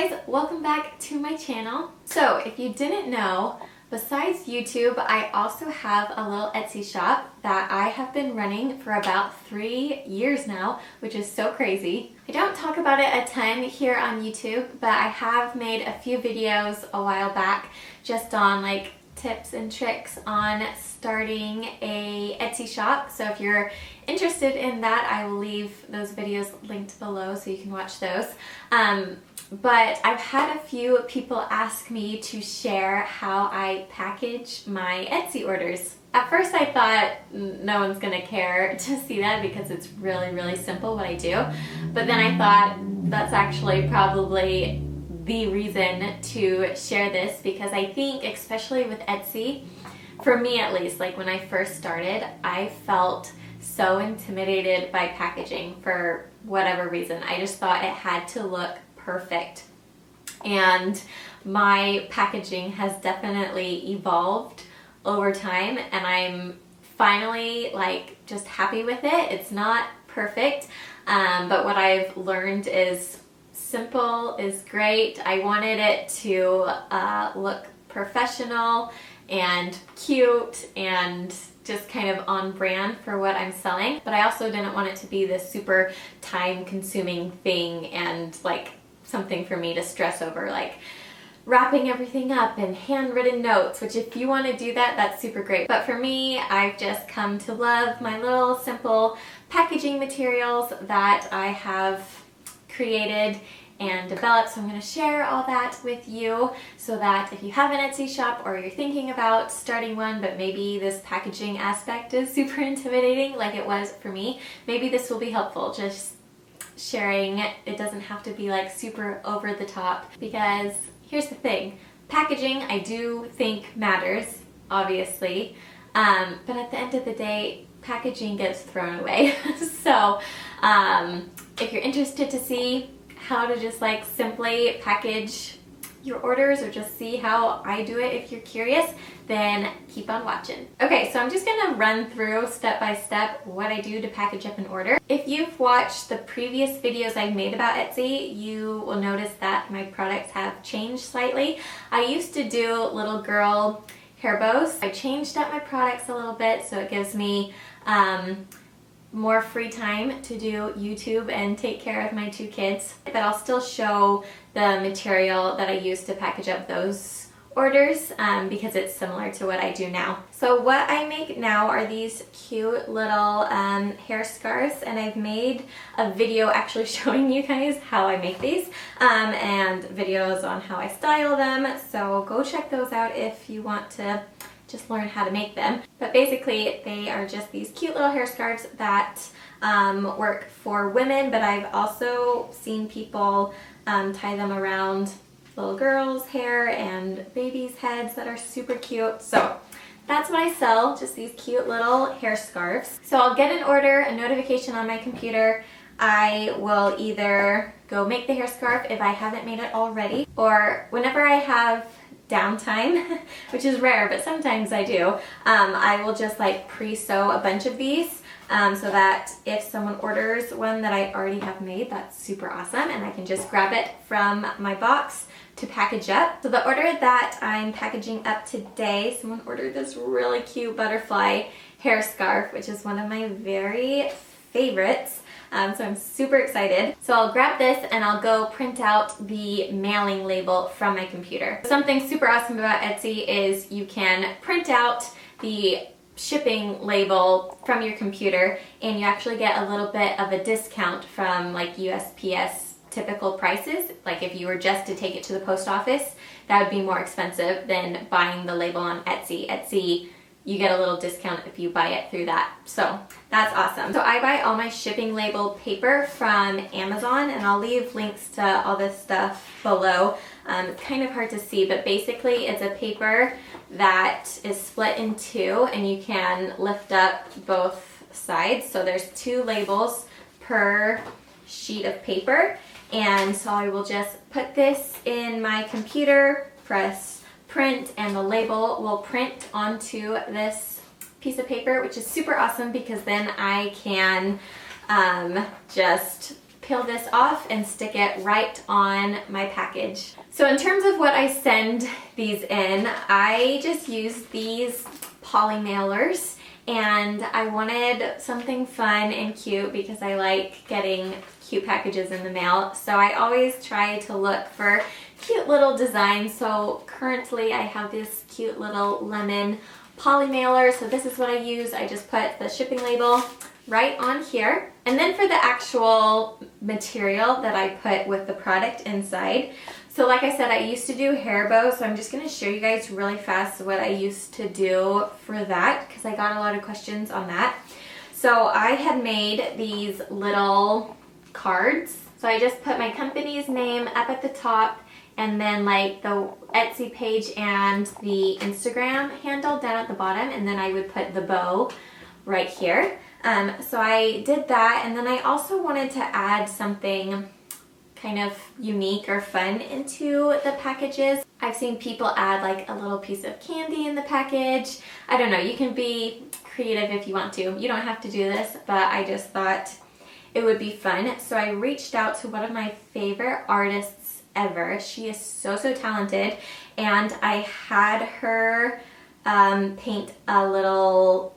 guys, welcome back to my channel. So if you didn't know, besides YouTube, I also have a little Etsy shop that I have been running for about 3 years now, which is so crazy. I don't talk about it a ton here on YouTube, but I have made a few videos a while back just on like tips and tricks on starting a Etsy shop. So if you're interested in that, I will leave those videos linked below so you can watch those. But I've had a few people ask me to share how I package my Etsy orders. At first I thought no one's gonna care to see that because it's really simple what I do. But then I thought that's actually probably the reason to share this, because I think especially with Etsy, for me at least, like when I first started, I felt so intimidated by packaging for whatever reason. I just thought it had to look perfect. And my packaging has definitely evolved over time, and I'm finally like just happy with it. It's not perfect, but what I've learned is simple is great. I wanted it to look professional and cute and just kind of on brand for what I'm selling, but I also didn't want it to be this super time-consuming thing and like something for me to stress over, like wrapping everything up and handwritten notes, which if you want to do that, that's super great. But for me, I've just come to love my little simple packaging materials that I have created and developed. So I'm going to share all that with you so that if you have an Etsy shop or you're thinking about starting one, but maybe this packaging aspect is super intimidating like it was for me, maybe this will be helpful. Just sharing it doesn't have to be like super over the top, because here's the thing, packaging I do think matters, obviously, but at the end of the day, packaging gets thrown away. So if you're interested to see how to just like simply package your orders, or just see how I do it if you're curious, then keep on watching. Okay, so I'm just gonna run through step by step what I do to package up an order. If you've watched the previous videos I've made about Etsy, you will notice that my products have changed slightly. I used to do little girl hair bows. I changed up my products a little bit so it gives me more free time to do YouTube and take care of my 2 kids. But I'll still show the material that I use to package up those orders because it's similar to what I do now. So what I make now are these cute little hair scarves, and I've made a video actually showing you guys how I make these and videos on how I style them. So go check those out if you want to just learn how to make them. But basically they are just these cute little hair scarves that work for women, but I've also seen people tie them around little girls' hair and babies' heads that are super cute. So that's what I sell, just these cute little hair scarves. So I'll get an order, a notification on my computer. I will either go make the hair scarf if I haven't made it already, or whenever I have downtime, which is rare, but sometimes I do, I will just like pre-sew a bunch of these so that if someone orders one that I already have made, that's super awesome, and I can just grab it from my box to package up. So the order that I'm packaging up today, someone ordered this really cute butterfly hair scarf, which is one of my very favorites. So I'm super excited. So I'll grab this and I'll go print out the mailing label from my computer. Something super awesome about Etsy is you can print out the shipping label from your computer, and you actually get a little bit of a discount from like USPS typical prices. Like if you were just to take it to the post office, that would be more expensive than buying the label on Etsy. Etsy, you get a little discount if you buy it through that. So that's awesome. So I buy all my shipping label paper from Amazon, and I'll leave links to all this stuff below. It's kind of hard to see, but basically it's a paper that is split in 2, and you can lift up both sides. So there's 2 labels per sheet of paper. And so I will just put this in my computer, press print, and the label will print onto this piece of paper, which is super awesome because then I can just peel this off and stick it right on my package. So in terms of what I send these in, I just use these poly mailers, and I wanted something fun and cute because I like getting cute packages in the mail. So I always try to look for cute little designs. So currently I have this cute little lemon poly mailer. So this is what I use. I just put the shipping label right on here. And then for the actual material that I put with the product inside, so like I said, I used to do hair bows, so I'm just going to show you guys really fast what I used to do for that because I got a lot of questions on that. So I had made these little cards. So I just put my company's name up at the top and then like the Etsy page and the Instagram handle down at the bottom, and then I would put the bow right here. So I did that, and then I also wanted to add something kind of unique or fun into the packages. I've seen people add like a little piece of candy in the package. I don't know, you can be creative if you want to. You don't have to do this, but I just thought it would be fun. So I reached out to one of my favorite artists ever. She is so talented, and I had her paint a little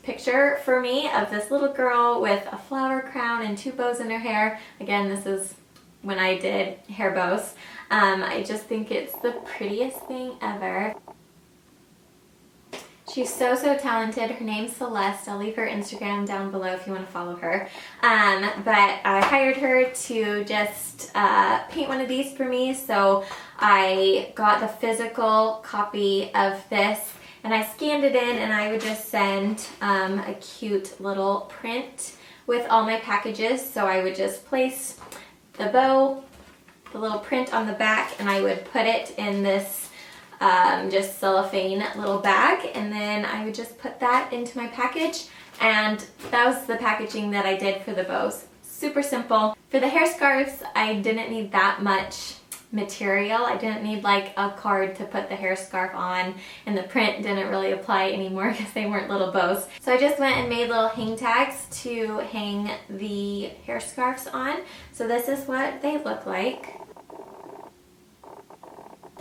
picture for me of this little girl with a flower crown and 2 bows in her hair. Again, this is when I did hair bows. I just think it's the prettiest thing ever. She's so talented. Her name's Celeste. I'll leave her Instagram down below if you want to follow her. But I hired her to just paint one of these for me. So I got the physical copy of this and I scanned it in, and I would just send a cute little print with all my packages. So I would just place the bow, the little print on the back, and I would put it in this just cellophane little bag, and then I would just put that into my package, and that was the packaging that I did for the bows. Super simple. For the hair scarves, I didn't need that much material. I didn't need like a card to put the hair scarf on, and the print didn't really apply anymore because they weren't little bows. So I just went and made little hang tags to hang the hair scarves on. So this is what they look like.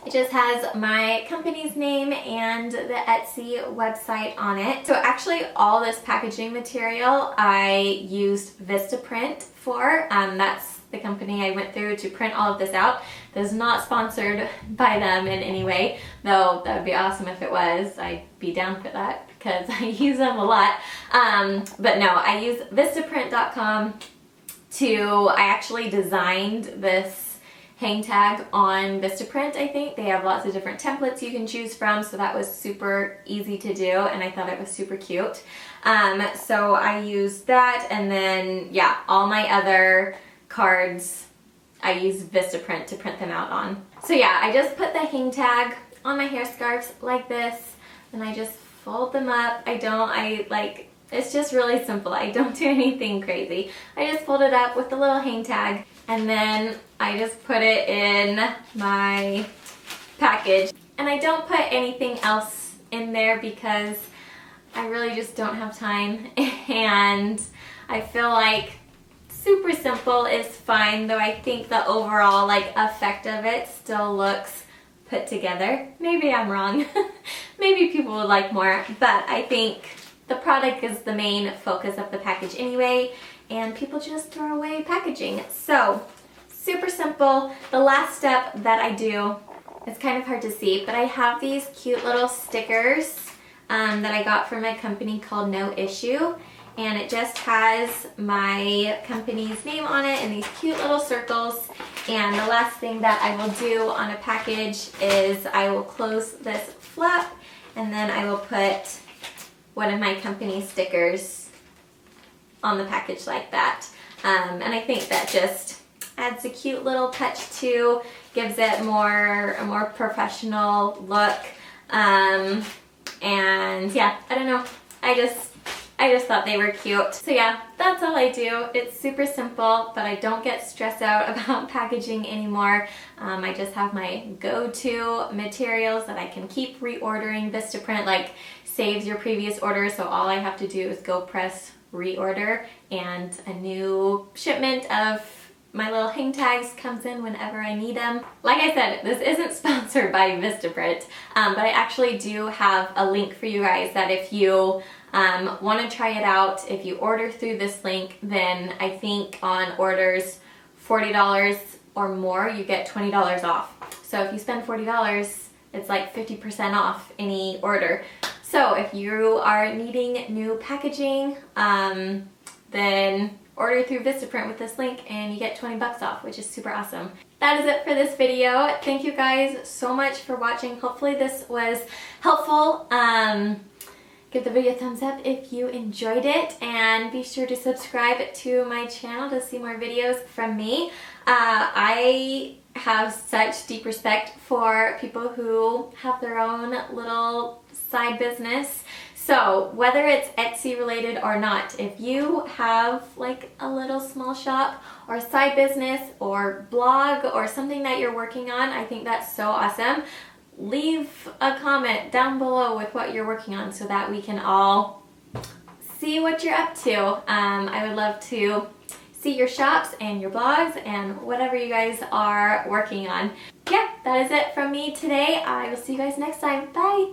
It just has my company's name and the Etsy website on it. So actually all this packaging material I used Vistaprint for. That's the company I went through to print all of this out. This is not sponsored by them in any way, though that would be awesome if it was. I'd be down for that because I use them a lot. But no, I use Vistaprint.com I actually designed this hang tag on Vistaprint, I think. They have lots of different templates you can choose from, so that was super easy to do, and I thought it was super cute. So I used that, and then, yeah, all my other cards I use Vistaprint to print them out on. So yeah, I just put the hang tag on my hair scarves like this, and I just fold them up. It's just really simple. I don't do anything crazy. I just fold it up with the little hang tag, and then I just put it in my package. And I don't put anything else in there because I really just don't have time, and I feel like super simple is fine, though I think the overall effect of it still looks put together. Maybe I'm wrong. Maybe people would like more, but I think the product is the main focus of the package anyway, and people just throw away packaging. So super simple. The last step that I do, it's kind of hard to see, but I have these cute little stickers that I got from a company called No Issue. And it just has my company's name on it in these cute little circles. And the last thing that I will do on a package is I will close this flap, and then I will put one of my company stickers on the package like that. And I think that just adds a cute little touch too, gives it a more professional look. And yeah, I don't know. I just thought they were cute. So yeah, that's all I do. It's super simple, but I don't get stressed out about packaging anymore. I just have my go-to materials that I can keep reordering. Vistaprint saves your previous order, so all I have to do is go press reorder, and a new shipment of my little hang tags comes in whenever I need them. Like I said, this isn't sponsored by Vistaprint, but I actually do have a link for you guys that if you want to try it out, if you order through this link, then I think on orders $40 or more, you get $20 off. So if you spend $40, it's like 50% off any order. So if you are needing new packaging, then order through Vistaprint with this link and you get 20 bucks off, which is super awesome. That is it for this video. Thank you guys so much for watching. Hopefully this was helpful. Give the video a thumbs up if you enjoyed it, and be sure to subscribe to my channel to see more videos from me. I have such deep respect for people who have their own little side business. So whether it's Etsy related or not, if you have like a little small shop or side business or blog or something that you're working on, I think that's so awesome. Leave a comment down below with what you're working on so that we can all see what you're up to. I would love to see your shops and your blogs and whatever you guys are working on. Yeah, that is it from me today. I will see you guys next time. Bye!